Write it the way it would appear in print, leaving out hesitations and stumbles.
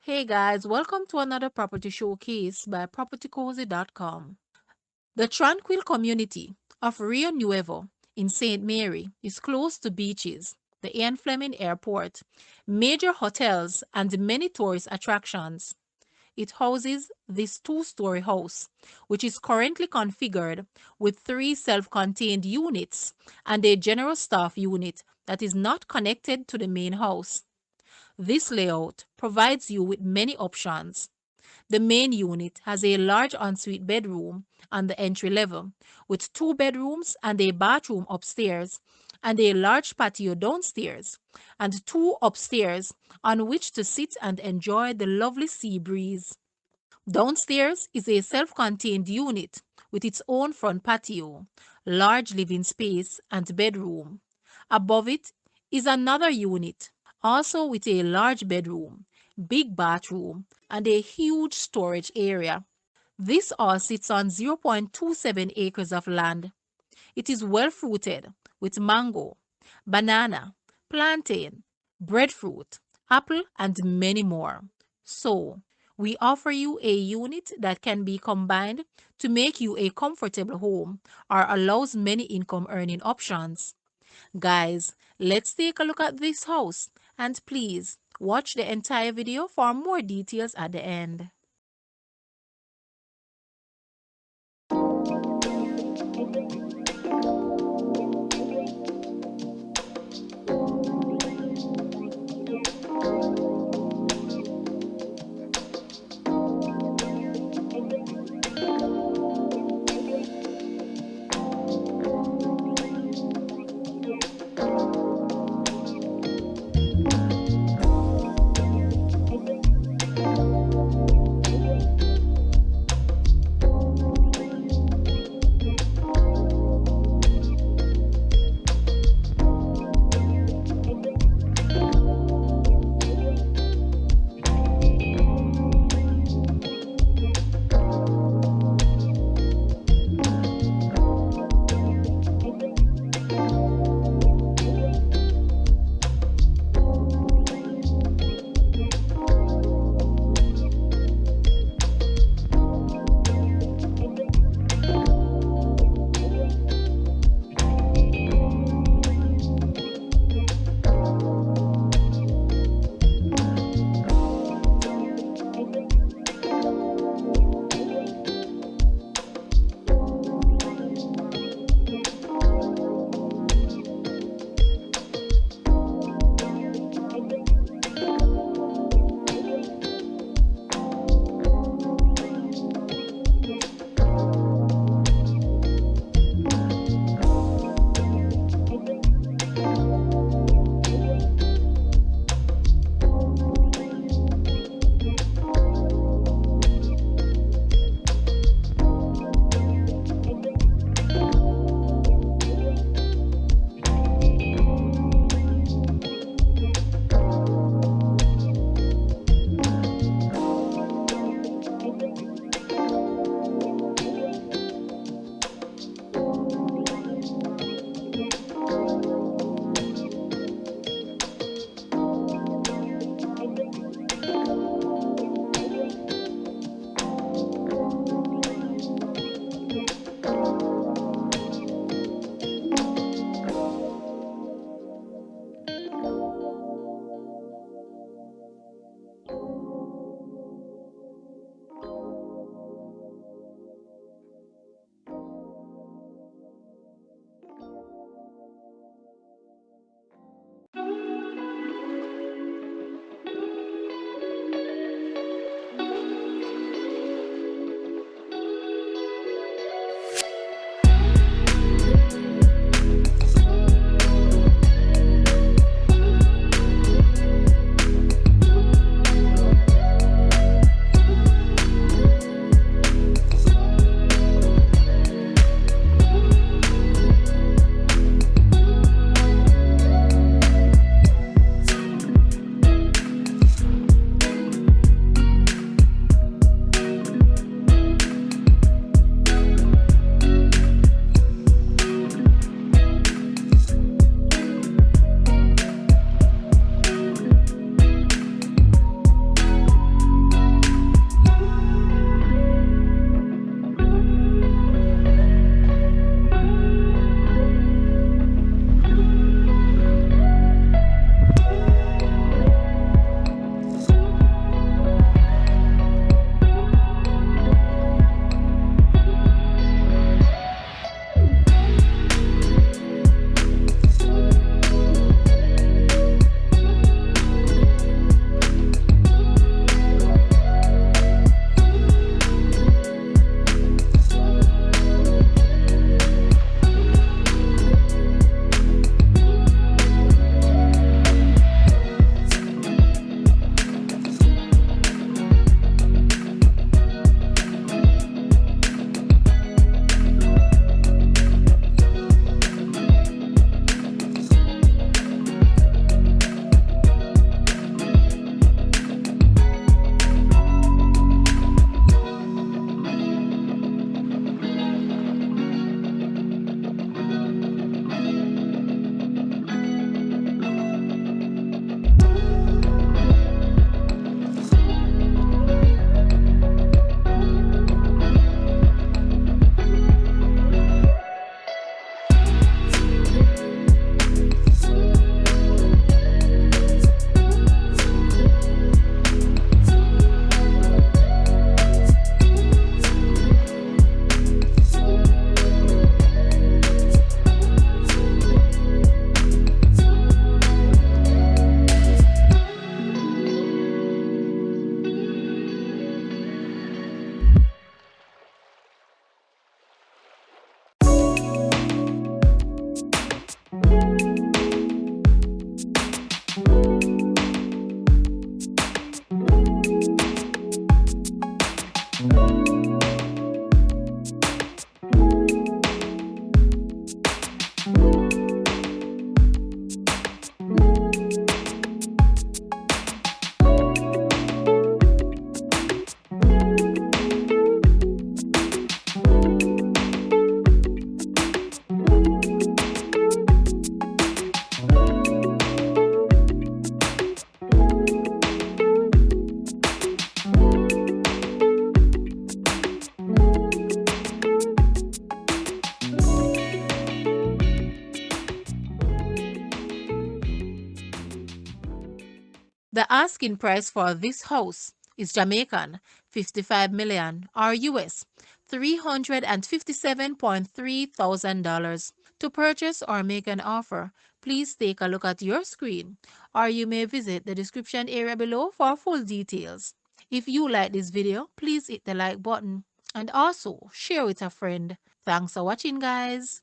Hey guys, welcome to another property showcase by propertycozy.com. The tranquil community of Rio Nuevo in St. Mary is close to beaches, the Ian Flemming Airport, major hotels, and many tourist attractions. It houses this two-story house, which is currently configured with three self-contained units and a general staff unit that is not connected to the main house. This layout provides you with many options. The main unit has a large ensuite bedroom on the entry level, with two bedrooms and a bathroom upstairs, and a large patio downstairs, and two upstairs on which to sit and enjoy the lovely sea breeze. Downstairs is a self contained unit with its own front patio, large living space, and bedroom. Above it is another unit, also with a large bedroom, big bathroom, and a huge storage area. This all sits on 0.27 acres of land. It is well fruited with mango, banana, plantain, breadfruit, apple, and many more. So, we offer you a unit that can be combined to make you a comfortable home or allows many income earning options. Guys, let's take a look at this house and please watch the entire video for more details at the end. The asking price for this house is Jamaican 55 million or US $357.3 thousand. To purchase or make an offer, please take a look at your screen or you may visit the description area below for full details. If you like this video, please hit the like button and also share with a friend. Thanks for watching, guys.